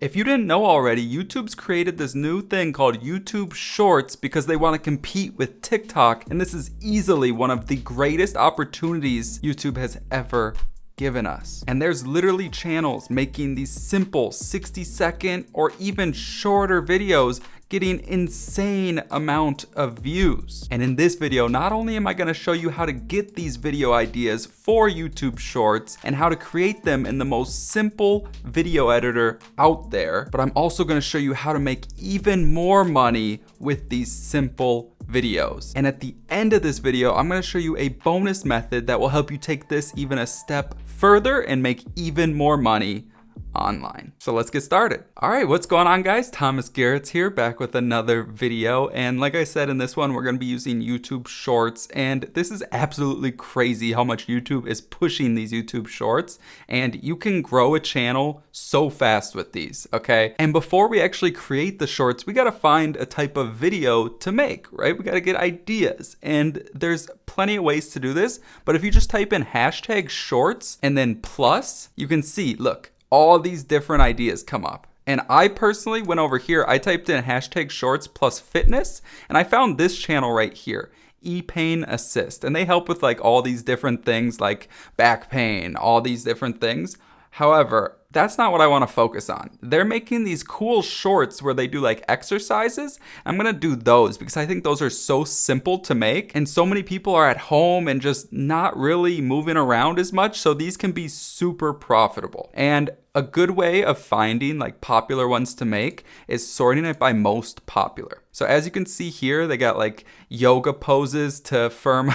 If you didn't know already, YouTube's created this new thing called YouTube Shorts because they want to compete with TikTok, and this is easily one of the greatest opportunities YouTube has ever given us. And there's literally channels making these simple 60-second or even shorter videos getting insane amount of views. And in this video, not only am I gonna show you how to get these video ideas for YouTube Shorts and how to create them in the most simple video editor out there, but I'm also gonna show you how to make even more money with these simple videos. And at the end of this video, I'm gonna show you a bonus method that will help you take this even a step further and make even more money online. So let's get started. All right, what's going on, guys? Thomas Garetz here, back with another video. And like I said, in this one, we're gonna be using YouTube Shorts. And this is absolutely crazy how much YouTube is pushing these YouTube Shorts. And you can grow a channel so fast with these, okay? And before we actually create the shorts, we gotta find a type of video to make, right? We gotta get ideas. And there's plenty of ways to do this. But if you just type in hashtag shorts and then plus, you can see, look, all these different ideas come up. And I personally went over here, I typed in hashtag shorts plus fitness, and I found this channel right here, ePain Assist. And they help with like all these different things like back pain, all these different things. However, that's not what I want to focus on. They're making these cool shorts where they do like exercises. I'm going to do those because I think those are so simple to make. And so many people are at home and just not really moving around as much. So these can be super profitable. And a good way of finding like popular ones to make is sorting it by most popular. So as you can see here, they got like yoga poses to firm.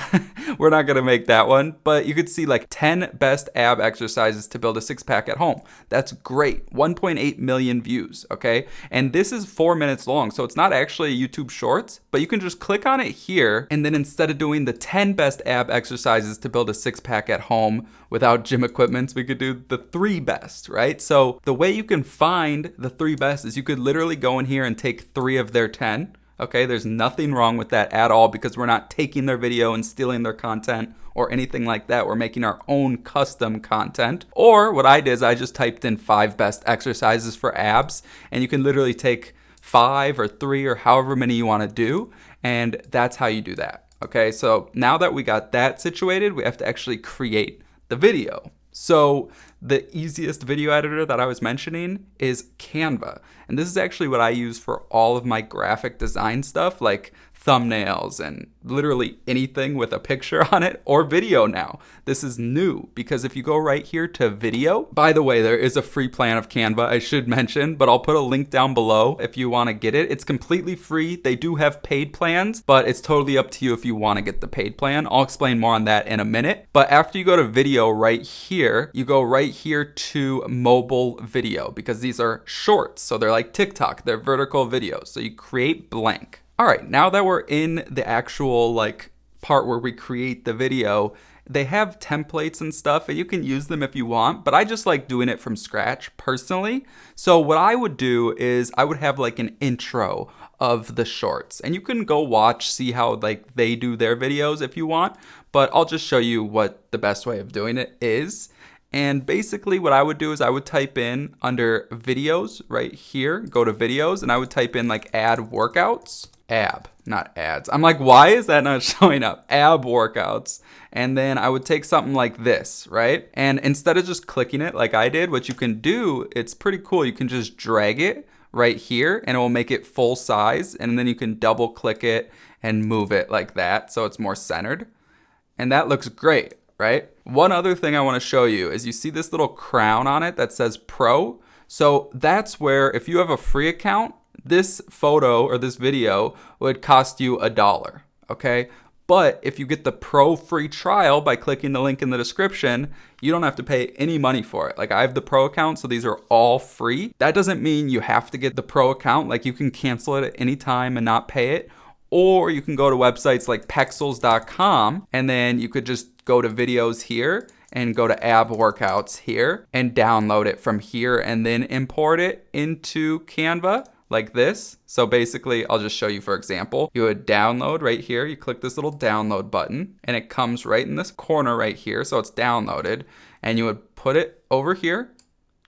We're not going to make that one, but you could see like 10 best ab exercises to build a six-pack at home. That's great. 1.8 million views, okay? And this is 4 minutes long, so it's not actually a YouTube Shorts, but you can just click on it here, and then instead of doing the 10 best ab exercises to build a six-pack at home without gym equipment, we could do the 3 best, right? So the way you can find the 3 best is you could literally go in here and take 3 of their 10. Okay, there's nothing wrong with that at all because we're not taking their video and stealing their content or anything like that. We're making our own custom content. Or what I did is I just typed in 5 best exercises for abs, and you can literally take 5 or 3 or however many you want to do, and that's how you do that. Okay, so now that we got that situated, we have to actually create the video. So the easiest video editor that I was mentioning is Canva. And this is actually what I use for all of my graphic design stuff, like thumbnails and literally anything with a picture on it, or video now. This is new because if you go right here to video, by the way, there is a free plan of Canva, I should mention, but I'll put a link down below if you want to get it. It's completely free. They do have paid plans, but it's totally up to you if you want to get the paid plan. I'll explain more on that in a minute. But after you go to video right here, you go right here to mobile video because these are shorts. So they're like TikTok, they're vertical videos. So you create blank. All right, now that we're in the actual like part where we create the video, they have templates and stuff and you can use them if you want, but I just like doing it from scratch personally. So what I would do is I would have like an intro of the shorts, and you can go watch, see how like they do their videos if you want, but I'll just show you what the best way of doing it is. And basically what I would do is I would type in under videos right here, go to videos, and I would type in like add workouts. Ab, not ads. I'm like, why is that not showing up? Ab workouts. And then I would take something like this, right? And instead of just clicking it like I did, what you can do, it's pretty cool. You can just drag it right here and it will make it full size. And then you can double click it and move it like that so it's more centered. And that looks great, right? One other thing I want to show you is you see this little crown on it that says Pro. So that's where if you have a free account, this photo or this video would cost you $1, okay? But if you get the Pro free trial by clicking the link in the description, you don't have to pay any money for it. Like I have the Pro account, so these are all free. That doesn't mean you have to get the Pro account. Like you can cancel it at any time and not pay it. Or you can go to websites like pexels.com and then you could just go to videos here and go to ab workouts here and download it from here and then import it into Canva like this. So basically, I'll just show you, for example, you would download right here. You click this little download button and it comes right in this corner right here. So it's downloaded and you would put it over here,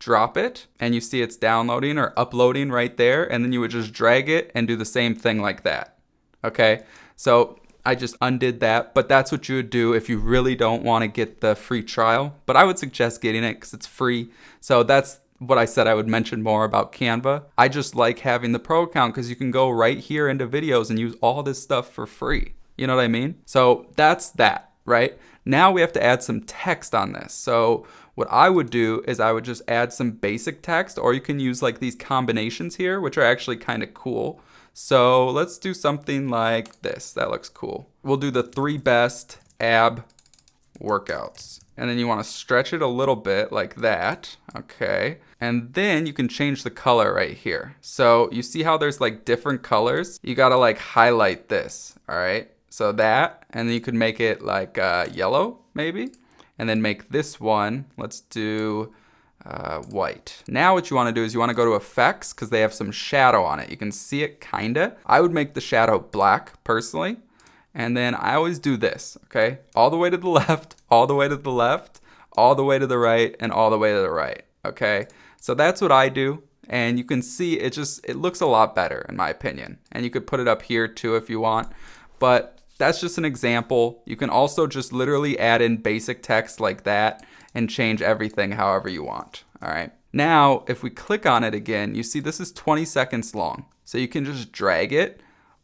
drop it, and you see it's downloading or uploading right there, and then you would just drag it and do the same thing like that. Okay, so I just undid that, but that's what you would do if you really don't want to get the free trial. But I would suggest getting it because it's free. So that's what I said I would mention more about Canva. I just like having the pro account because you can go right here into videos and use all this stuff for free. You know what I mean? So that's that, right? Now we have to add some text on this. So what I would do is I would just add some basic text, or you can use like these combinations here, which are actually kind of cool. So let's do something like this. That looks cool. We'll do the 3 best ab workouts. And then you want to stretch it a little bit like that. Okay. And then you can change the color right here. So you see how there's like different colors? You got to like highlight this. All right. So that, and then you could make it like yellow maybe. And then make this one, let's do white. Now what you want to do is you want to go to effects because they have some shadow on it. You can see it kinda. I would make the shadow black personally. And then I always do this, okay? All the way to the left, all the way to the left, all the way to the right, and all the way to the right, okay? So that's what I do. And you can see it looks a lot better in my opinion. And you could put it up here too if you want. But that's just an example. You can also just literally add in basic text like that and change everything however you want, all right? Now, if we click on it again, you see this is 20 seconds long. So you can just drag it,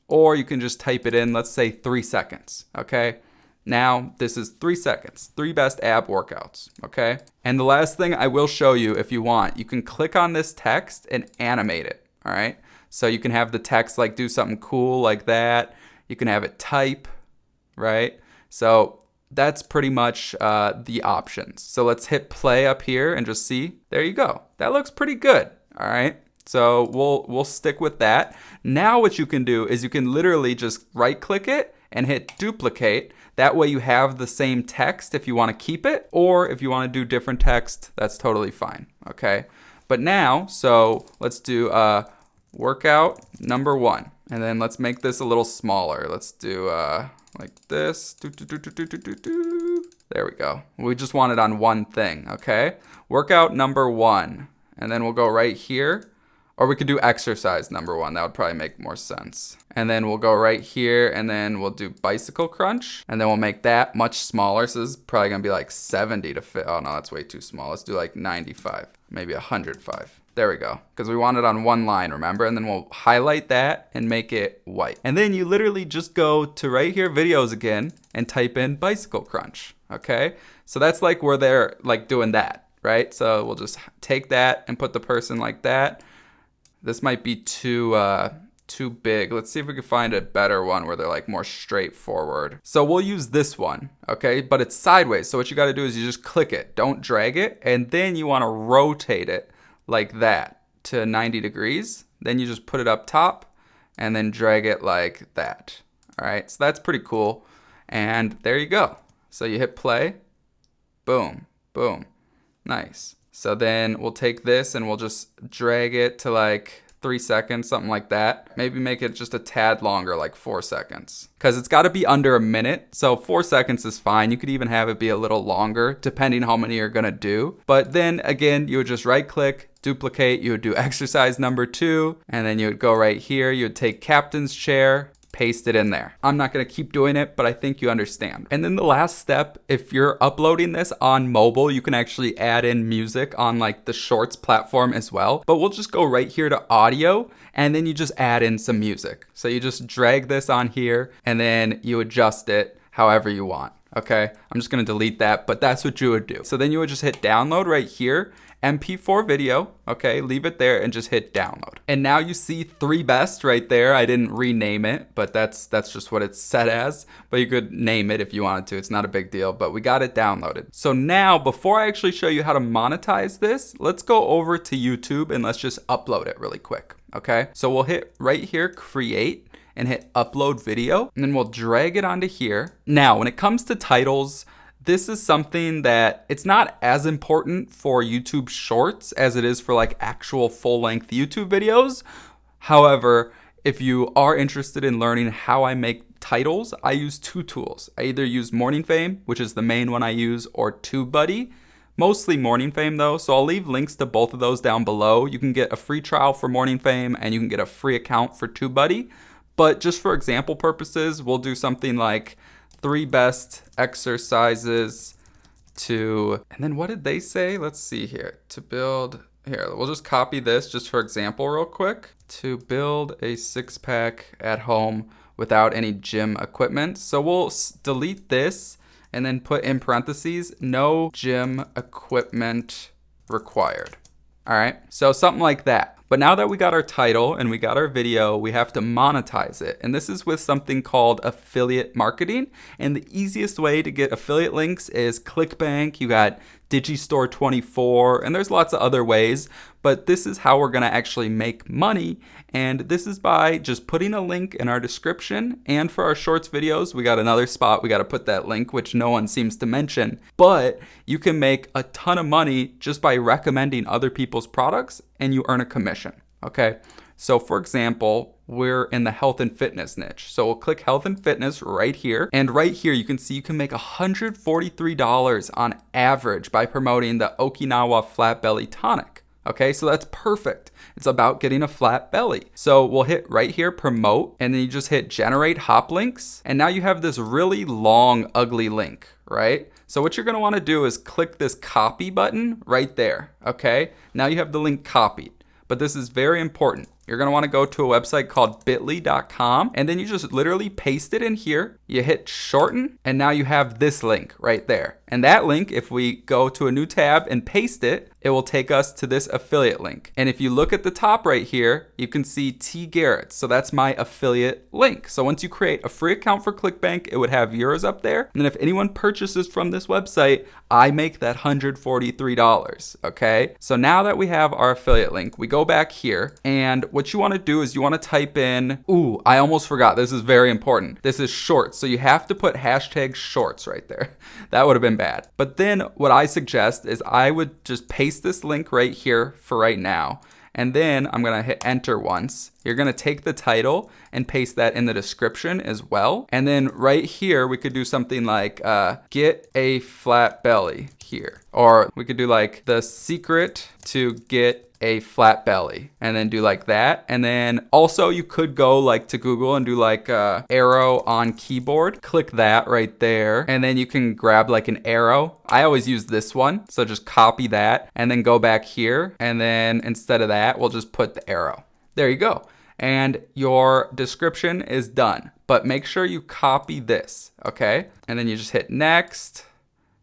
or you can just type it in, let's say 3 seconds, okay? Now, this is 3 seconds, 3 best ab workouts, okay? And the last thing I will show you if you want, you can click on this text and animate it, all right? So you can have the text like do something cool like that. You can have it type, right? So that's pretty much the options. So let's hit play up here and just see. There you go. That looks pretty good, all right? So we'll stick with that. Now what you can do is you can literally just right click it and hit duplicate. That way you have the same text if you want to keep it, or if you want to do different text, that's totally fine, okay? But now, so let's do workout number 1. And then let's make this a little smaller. Let's do like this. There we go. We just want it on one thing, okay? Workout number 1. And then we'll go right here. Or we could do exercise number 1. That would probably make more sense. And then we'll go right here and then we'll do bicycle crunch. And then we'll make that much smaller. So this is probably gonna be like 70 to fit. Oh no, that's way too small. Let's do like 95, maybe 105. There we go, because we want it on one line, remember? And then we'll highlight that and make it white. And then you literally just go to right here, videos again, and type in bicycle crunch, okay? So that's like where they're like doing that, right? So we'll just take that and put the person like that. This might be too big. Let's see if we can find a better one where they're like more straightforward. So we'll use this one, okay? But it's sideways. So what you gotta do is you just click it, don't drag it, and then you wanna rotate it like that to 90 degrees. Then you just put it up top and then drag it like that. All right, so that's pretty cool. And there you go. So you hit play, boom, boom, nice. So then we'll take this and we'll just drag it to like 3 seconds, something like that. Maybe make it just a tad longer, like 4 seconds. Because it's got to be under a minute, so 4 seconds is fine. You could even have it be a little longer, depending how many you're going to do. But then again, you would just right click, duplicate, you would do exercise number 2, and then you would go right here, you would take captain's chair, paste it in there. I'm not gonna keep doing it, but I think you understand. And then the last step, if you're uploading this on mobile, you can actually add in music on like the Shorts platform as well. But we'll just go right here to audio, and then you just add in some music. So you just drag this on here, and then you adjust it however you want. Okay, I'm just gonna delete that, but that's what you would do. So then you would just hit download right here, MP4 video, okay, leave it there and just hit download. And now you see 3 best right there. I didn't rename it, but that's just what it's set as. But you could name it if you wanted to. It's not a big deal, but we got it downloaded. So now, before I actually show you how to monetize this, let's go over to YouTube and let's just upload it really quick, okay? So we'll hit right here, create, and hit upload video, and then we'll drag it onto here. Now, when it comes to titles, this is something that it's not as important for YouTube Shorts as it is for like actual full-length YouTube videos. However, if you are interested in learning how I make titles, I use 2 tools. I either use Morning Fame, which is the main one I use, or TubeBuddy. mostly Morning Fame though. So I'll leave links to both of those down below. You can get a free trial for Morning Fame and you can get a free account for TubeBuddy. But just for example purposes, we'll do something like 3 best exercises to, and then what did they say? Let's see here. To build, here, we'll just copy this just for example real quick. To build a 6-pack at home without any gym equipment. So we'll delete this and then put in parentheses, no gym equipment required. All right, so something like that. But now that we got our title and we got our video, we have to monetize it. And this is with something called affiliate marketing. And the easiest way to get affiliate links is ClickBank. You got Digistore24, and there's lots of other ways. But this is how we're gonna actually make money. And this is by just putting a link in our description. And for our shorts videos, we got another spot we gotta put that link, which no one seems to mention. But you can make a ton of money just by recommending other people's products, and you earn a commission, okay? So for example, we're in the health and fitness niche. So we'll click health and fitness right here. And right here, you can see you can make $143 on average by promoting the Okinawa Flat Belly Tonic. Okay, so that's perfect. It's about getting a flat belly. So we'll hit right here, promote, and then you just hit generate hop links. And now you have this really long, ugly link, right? So what you're gonna wanna do is click this copy button right there, okay? Now you have the link copied, but this is very important. You're gonna wanna go to a website called bit.ly.com, and then you just literally paste it in here. You hit shorten, and now you have this link right there. And that link, if we go to a new tab and paste it, it will take us to this affiliate link. And if you look at the top right here, you can see T Garetz. So that's my affiliate link. So once you create a free account for ClickBank, it would have yours up there. And then if anyone purchases from this website, I make that $143, okay? So now that we have our affiliate link, we go back here, and what you wanna do is you wanna type in, ooh, I almost forgot, this is very important. This is shorts, so you have to put hashtag shorts right there. That would have been bad. But then what I suggest is I would just paste this link right here for right now. And then I'm gonna hit enter once. You're gonna take the title and paste that in the description as well. And then right here, we could do something like get a flat belly here. Or we could do like the secret to get a flat belly, and then do like that. And then also you could go like to Google and do like arrow on keyboard, click that right there. And then you can grab like an arrow. I always use this one. So just copy that and then go back here. And then instead of that, we'll just put the arrow. There you go. And your description is done, but make sure you copy this, okay? And then you just hit next,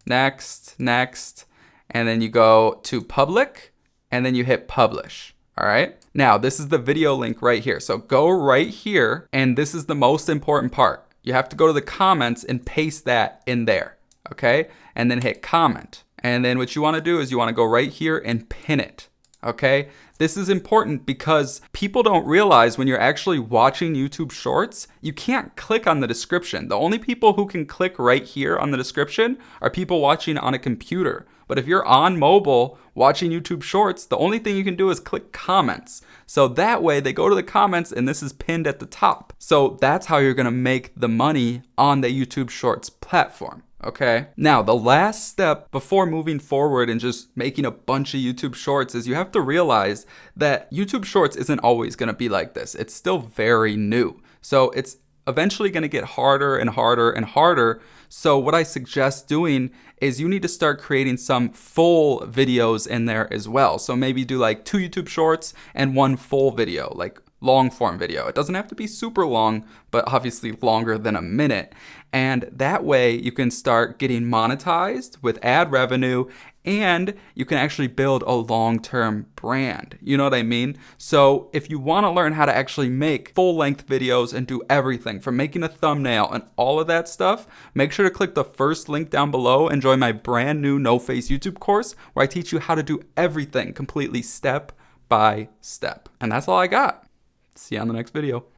next, next, and then you go to public, and then you hit publish, all right? Now, this is the video link right here. So go right here, and this is the most important part. You have to go to the comments and paste that in there, okay? And then hit comment. And then what you wanna do is you wanna go right here and pin it, okay? This is important because people don't realize when you're actually watching YouTube Shorts, you can't click on the description. The only people who can click right here on the description are people watching on a computer. But if you're on mobile watching YouTube Shorts, the only thing you can do is click comments. So that way they go to the comments and this is pinned at the top. So that's how you're gonna make the money on the YouTube Shorts platform. Okay. Now, the last step before moving forward and just making a bunch of YouTube Shorts is you have to realize that YouTube Shorts isn't always going to be like this. It's still very new. So it's eventually going to get harder and harder and harder. So what I suggest doing is you need to start creating some full videos in there as well. So maybe do like 2 YouTube Shorts and 1 full video, like long form video. It doesn't have to be super long, but obviously longer than a minute. And that way you can start getting monetized with ad revenue, and you can actually build a long-term brand. You know what I mean? So if you want to learn how to actually make full-length videos and do everything from making a thumbnail and all of that stuff, make sure to click the first link down below and join my brand new No Face YouTube course where I teach you how to do everything completely step by step. And that's all I got. See you on the next video.